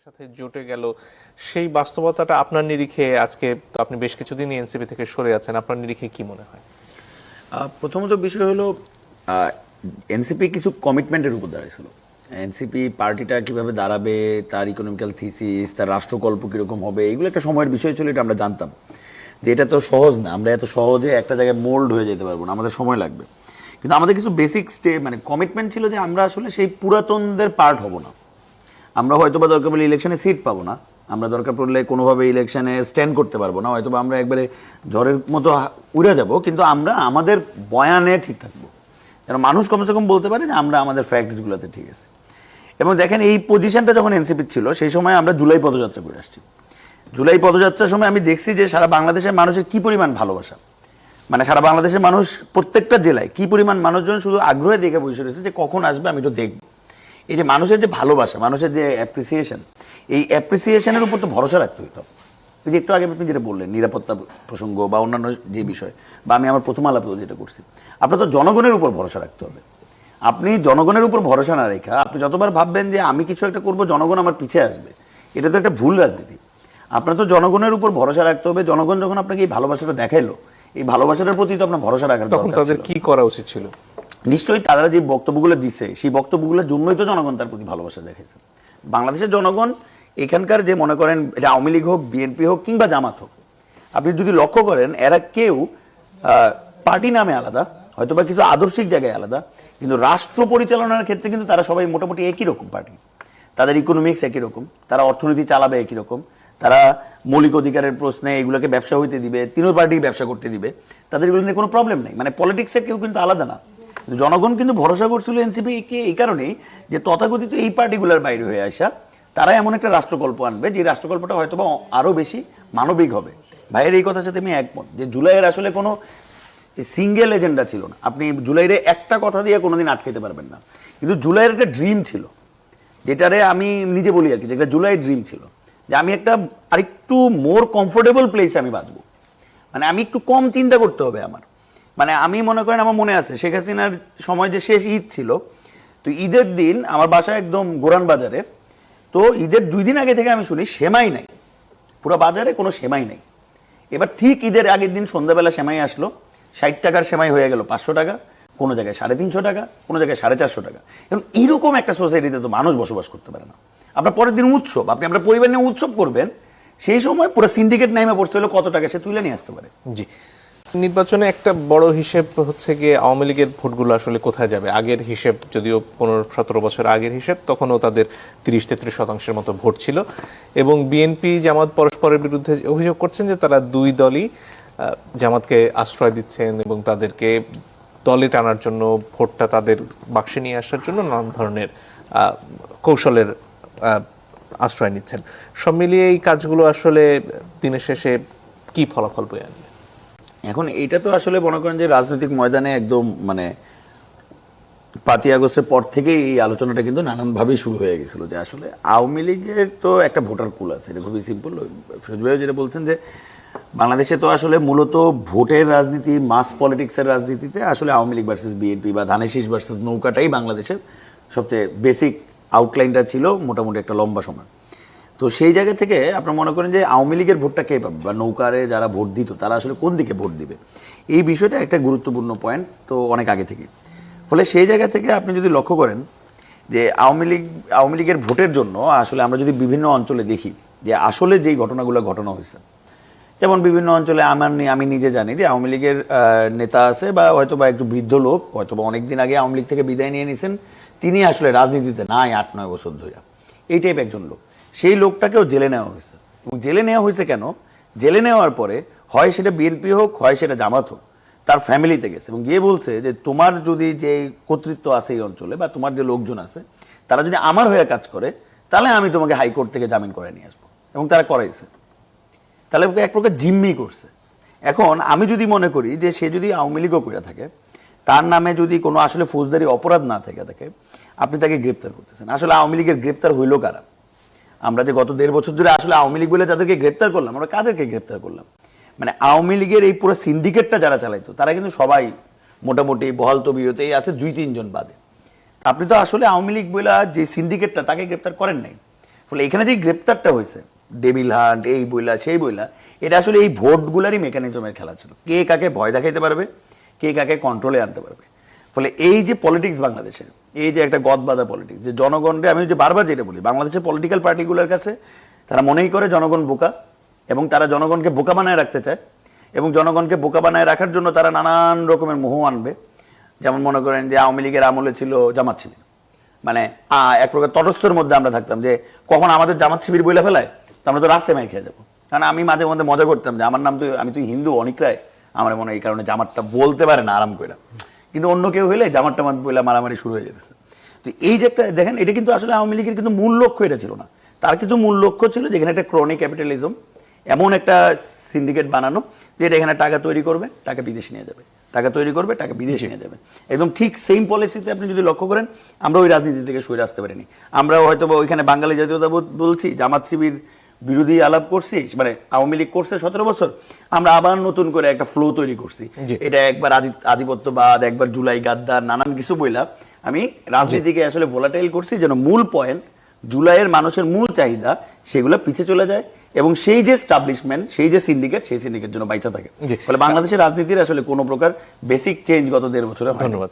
সাথে জুটে গেল, সেই বাস্তবতাটা আপনার নিরিখে আজকে তো আপনি বেশ কিছুদিন এনসিপি থেকে সরে আছেন, আপনার নিরিখে কি মনে হয়? প্রথমত বিষয় হলো এনসিপি কিছু কমিটমেন্টের উপর দাঁড়িয়েছিল। এনসিপি পার্টিটা কিভাবে দাঁড়াবে, তার ইকোনমিক্যাল থিসিস, তার রাষ্ট্রকল্প কিরকম হবে, এগুলো একটা সময়ের বিষয় ছিল। এটা আমরা জানতাম যে এটা তো সহজ না, আমরা এত সহজে একটা জায়গায় মোল্ড হয়ে যেতে পারবো না, আমাদের সময় লাগবে। কিন্তু আমাদের কিছু বেসিক কমিটমেন্ট ছিল যে আমরা আসলে সেই পুরাতনদের পার্ট হব না। আমরা হয়তো বা দরকার পড়লে ইলেকশনে সিট পাবো না, আমরা দরকার পড়লে কোনোভাবে ইলেকশনে স্ট্যান্ড করতে পারবো না, হয়তো বা আমরা একবারে ঝড়ের মতো উড়ে যাব, কিন্তু আমরা আমাদের বয়ানে ঠিক থাকবো, যেন মানুষ কমসে কম বলতে পারে যে আমরা আমাদের ফ্যাক্টসগুলোতে ঠিক আছে। এবং দেখেন এই পজিশনটা যখন এনসিপির ছিল সেই সময় আমরা জুলাই পদযাত্রা করে আসছি। জুলাই পদযাত্রার সময় আমি দেখছি যে সারা বাংলাদেশের মানুষের কি পরিমাণ ভালোবাসা, মানে সারা বাংলাদেশের মানুষ প্রত্যেকটা জেলায় কি পরিমাণ মানুষজন শুধু আগ্রহে দেখে বসে রয়েছে যে কখন আসবে আমি তো দেখবো। এই যে মানুষের যে ভালোবাসা, মানুষের যে অ্যাপ্রিসিয়েশন, এই অ্যাপ্রিসিয়েশনের উপর তো ভরসা রাখতে হইতো। যে একটু আগে আপনি যেটা বললেন নিরাপত্তা প্রসঙ্গ বা অন্যান্য যে বিষয়, বা আমি আমার প্রথম আলাপেও যেটা করছি, আপনার তো জনগণের উপর ভরসা রাখতে হবে। আপনি জনগণের উপর ভরসা না রেখা আপনি যতবার ভাববেন যে আমি কিছু একটা করবো জনগণ আমার পিছে আসবে, এটা তো একটা ভুল রাজনীতি। আপনার তো জনগণের উপর ভরসা রাখতে হবে। জনগণ যখন আপনাকে এই ভালোবাসাটা দেখাইলো, এই ভালোবাসাটার প্রতি তো আপনার ভরসা রাখার তখন তাদের কি করা উচিত ছিল? নিশ্চয়ই তারা যে বক্তব্যগুলো দিচ্ছে সেই বক্তব্যগুলোর জন্যই তো জনগণ তার প্রতি ভালোবাসা দেখাইছে। বাংলাদেশের জনগণ এখানকার যে মনে করেন এটা আওয়ামী লীগ হোক, বিএনপি হোক কিংবা জামাত হোক, আপনি যদি লক্ষ্য করেন এরা কেউ পার্টি নামে আলাদা, হয়তো বা কিছু আদর্শিক জায়গায় আলাদা, কিন্তু রাষ্ট্র পরিচালনার ক্ষেত্রে কিন্তু তারা সবাই মোটামুটি একই রকম পার্টি। তাদের ইকোনমিক্স একই রকম, তারা অর্থনীতি চালাবে একই রকম, তারা মৌলিক অধিকারের প্রশ্নে এগুলোকে ব্যবসা হইতে দিবে, তিনও পার্টি ব্যবসা করতে দিবে, তাদের এগুলো নিয়ে কোনো প্রবলেম নেই। মানে পলিটিক্সের কেউ কিন্তু আলাদা না। জনগণ কিন্তু ভরসা করছিল এনসিপি কে এই কারণেই যে তথাকথিত এই পার্টিগুলোর বাইরে হয়ে আসা তারা এমন একটা রাষ্ট্রকল্প আনবে যে রাষ্ট্রকল্পটা হয়তো বা আরো বেশি মানবিক হবে। ভাইয়ের এই কথার সাথে আমি একমত যে জুলাইয়ের আসলে কোনো সিঙ্গেল এজেন্ডা ছিল না। আপনি জুলাইয়ের একটা কথা দিয়ে কোনোদিন আটকাতে পারবেন না, কিন্তু জুলাইয়ের একটা ড্রিম ছিল, যেটারে আমি নিজে বলি আর কি, যেটা জুলাই ড্রিম ছিল যে আমি একটা আরেকটু মোর কমফোর্টেবল প্লেসে আমি বাঁচবো, মানে আমি একটু কম চিন্তা করতে হবে আমার। মানে আমি মনে করেন আমার মনে আছে শেখ হাসিনার সময় যে শেষ ঈদ ছিল, তো ঈদের দিন আমার বাসা একদম গোরান বাজারে, তো ঈদের 2 দিন আগে থেকে আমি শুনি সেমাই নাই, পুরো বাজারে কোনো সেমাই নাই। এবার ঠিক ঈদের আগের দিন সন্ধ্যাবেলা সেমাই আসলো, 60 টাকার সেমাই হয়ে গেল 500 টাকা, কোনো জায়গায় 350 টাকা, কোনো জায়গায় 450 টাকা। এবং এরকম একটা সোসাইটিতে তো মানুষ বসবাস করতে পারে না। আপনার পরের দিন উৎসব, আপনি আপনার পরিবার নিয়ে উৎসব করবেন, সেই সময় পুরো সিন্ডিকেট নামে পড়তে হলে কত টাকা সে তুলে নিয়ে আসতে পারে। জি, নির্বাচনে একটা বড় হিসেব হচ্ছে গিয়ে আওয়ামী লীগের ভোটগুলো আসলে কোথায় যাবে। আগের হিসেব যদিও 15-17 বছর আগের হিসেব, তখনও তাদের 30-33% মতো ভোট ছিল, এবং বিএনপি জামাত পরস্পরের বিরুদ্ধে অভিযোগ করছেন যে তারা দুই দলই জামাতকে আশ্রয় দিচ্ছেন এবং তাদেরকে দলে টানার জন্য, ভোটটা তাদের বাক্সে নিয়ে আসার জন্য নানান ধরনের কৌশলের আশ্রয় নিচ্ছেন। সব মিলিয়ে এই কাজগুলো আসলে দিনের শেষে কি ফলাফল বয়ে আনবে? এখন এটা তো আসলে মনে করেন যে রাজনৈতিক ময়দানে একদম মানে 5ই আগস্টের পর থেকেই এই আলোচনাটা কিন্তু নানানভাবেই শুরু হয়ে গেছিল যে আসলে আওয়ামী লীগের তো একটা ভোটার পুল আছে, এটা খুবই সিম্পল। ফিরোজ ভাই যেটা বলছেন যে বাংলাদেশে তো আসলে মূলত ভোটের রাজনীতি, মাস পলিটিক্সের রাজনীতিতে আসলে আওয়ামী লীগ ভার্সেস বিএনপি বা ধানের শীষ ভার্সেস নৌকাটাই বাংলাদেশের সবচেয়ে বেসিক আউটলাইনটা ছিল মোটামুটি একটা লম্বা সময়। তো সেই জায়গা থেকে আপনার মনে করেন যে আওয়ামী লীগের ভোটটা কে পাবে বা নৌকারে যারা ভোট দিত তারা আসলে কোন দিকে ভোট দিবে, এই বিষয়টা একটা গুরুত্বপূর্ণ পয়েন্ট তো অনেক আগে থেকে। ফলে সেই জায়গা থেকে আপনি যদি লক্ষ্য করেন যে আওয়ামী লীগের ভোটের জন্য আসলে আমরা যদি বিভিন্ন অঞ্চলে দেখি যে আসলে যেই ঘটনাগুলো ঘটানো হয়েছে, যেমন বিভিন্ন অঞ্চলে আমি নিজে জানি যে আওয়ামী লীগের নেতা আছে বা হয়তো বা একটু বৃদ্ধ লোক, হয়তো বা অনেকদিন আগে আওয়ামী লীগ থেকে বিদায় নিয়ে নিয়েছেন, তিনি আসলে রাজনীতিতে নাই 8-9 বছর ধরে, এই টাইপ একজন লোক। সেই লোকটাকেও জেলে নেওয়া হয়েছে। এবং জেলে নেওয়া হয়েছে কেন? জেলে নেওয়ার পরে হয় সেটা বিএনপি হোক, হয় সেটা জামাত হোক, তার ফ্যামিলিতে গেছে এবং গিয়ে বলছে যে তোমার যদি যে কর্তৃত্ব আছে এই অঞ্চলে বা তোমার যে লোকজন আছে তারা যদি আমার হয়ে কাজ করে তাহলে আমি তোমাকে হাইকোর্ট থেকে জামিন করে নিয়ে আসবো। এবং তারা করাইছে, তাহলে এক প্রকার জিম্মি করছে। এখন আমি যদি মনে করি যে সে যদি আওয়ামী লীগও করে থাকে, তার নামে যদি কোনো আসলে ফৌজদারি অপরাধ না থেকে থাকে, আপনি তাকে গ্রেপ্তার করতেছেন। আসলে আওয়ামী লীগের গ্রেপ্তার হইল কারা? আমরা যে গত 1.5 বছর ধরে আসলে আওয়ামী লীগ বলে যাদেরকে গ্রেপ্তার করলাম, আমরা কাদেরকে গ্রেপ্তার করলাম? মানে আওয়ামী লীগের এই পুরো সিন্ডিকেটটা যারা চালাইতো তারা কিন্তু সবাই মোটামুটি বহাল তবিয়তেই আছে, 2-3 জন বাদে। আপনি তো আসলে আওয়ামী লীগ বলে যে সিন্ডিকেটটা তাকে গ্রেপ্তার করেন নাই। ফলে এখানে যে গ্রেপ্তারটা হয়েছে ডেভিল হান্ট এই বইলা সেই বইলা, এটা আসলে এই ভোটগুলারই মেকানিজমের খেলা ছিল, কে কাকে ভয় দেখাইতে পারবে, কে কাকে কন্ট্রোলে আনতে পারবে। ফলে এই যে পলিটিক্স বাংলাদেশের, এই যে একটা গদবাঁধা পলিটিক্স, যে জনগণকে, আমি যে বারবার যেটা বলি, বাংলাদেশের পলিটিক্যাল পার্টিগুলোর কাছে তারা মনেই করে জনগণ বোকা, এবং তারা জনগণকে বোকা বানায় রাখতে চায়, এবং জনগণকে বোকা বানায় রাখার জন্য তারা নানান রকমের মোহ আনবে। যেমন মনে করেন যে আওয়ামী লীগের আমলে ছিল জামাত শিবির, মানে এক প্রকার তটস্থের মধ্যে আমরা থাকতাম, যে কখন আমাদের জামাত শিবির বইলা ফেলায় তো আমরা তো রাস্তায় মাই খেয়ে যাবো। কারণ আমি মাঝে মধ্যে মজা করতাম যে আমার নাম তো, আমি তুই হিন্দু অনেক রায়, আমার মনে হয় এই কারণে জামাতটা বলতে পারে না আরাম করে, কিন্তু অন্য কেউ হইলে জামাতটা বইলা মারামারি শুরু হয়ে যেতেছে। তো এই যে একটা দেখেন, এটা কিন্তু আসলে আওয়ামী লীগের কিন্তু মূল লক্ষ্য এটা ছিল না। তার কিন্তু মূল লক্ষ্য ছিল যেখানে একটা ক্রনিক ক্যাপিটালিজম, এমন একটা সিন্ডিকেট বানানো যেটা এখানে টাকা তৈরি করবে, টাকা বিদেশ নিয়ে যাবে, টাকা তৈরি করবে, টাকা বিদেশ নিয়ে যাবে। একদম ঠিক সেম পলিসিতে আপনি যদি লক্ষ্য করেন, আমরা ওই রাজনীতি থেকে সরে আসতে পারিনি। আমরা হয়তো ওইখানে বাঙালি জাতীয়তাবাদ বলছি, জামাত শিবির বিরোধী আলাপ করছি, মানে আওয়ামী লীগ করছে 17 বছর, আমরা আবার নতুন করে একটা ফ্লো তৈরি করছি। এটা একবার আধিপত্যবাদ, একবার জুলাই গাদ্দার, নানান কিছু বইলা আমি রাজনীতিকে আসলে ভোলাটাইল করছি, যেন মূল পয়েন্ট জুলাইয়ের মানুষের মূল চাহিদা সেগুলো পিছিয়ে চলে যায়, এবং সেই যে স্টাবলিশমেন্ট, সেই যে সিন্ডিকেট, সেই সিন্ডিকেট জন্য বাইচা থাকে। ফলে বাংলাদেশের রাজনীতির আসলে কোনো প্রকার বেসিক চেঞ্জ গত 1.5 বছরে। ধন্যবাদ।